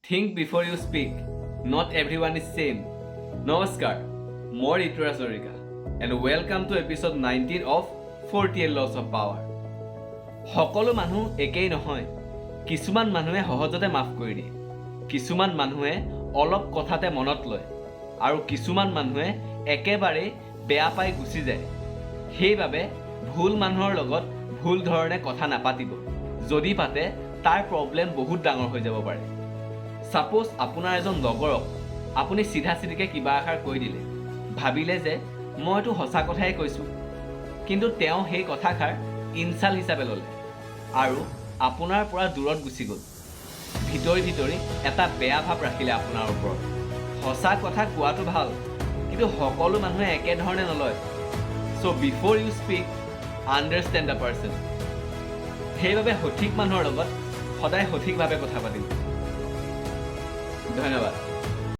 Think before you speak. Not everyone is same. Namaskar, মই Rituraj Hazarika and welcome to episode 19 of 48 Laws of Power. সকলো মানুহ একেই নহয়। কিছুমান মানুহে সহজতে মাফ কৰি দিয়ে। কিছুমান মানুহে অলপ কথাতে মনত লয় আৰু কিছুমান মানুহে একেবাৰে বেয়া পাই গুচি যায়। সেইবাবে ভুল মানুহৰ লগত ভুল ধৰণে কথা নাপাতিব। যদি পাতে তাৰ প্ৰব্লেম বহুত ডাঙৰ হৈ যাব পাৰে। সাপোজ আপোনাৰ এজন লগৰক আপুনি সিধা সিধিকে কিবা এষাৰ কৈ দিলে, ভাবিলে যে মইতো সঁচা কথাই কৈছোঁ, কিন্তু তেওঁ সেই কথাষাৰ ইনচাল্ট হিচাপে ল'লে আৰু আপোনাৰ পৰা দূৰত গুচি গ'ল। ভিতৰি এটা বেয়া ভাৱ ৰাখিলে আপোনাৰ ওপৰত। সঁচা কথা কোৱাটো ভাল, কিন্তু সকলো মানুহে একেধৰণে নলয়। So' before you speak, understand the person. সেইবাবে সঠিক মানুহৰ লগত সদায় সঠিকভাৱে কথা পাতিব। ধন্যবাদ।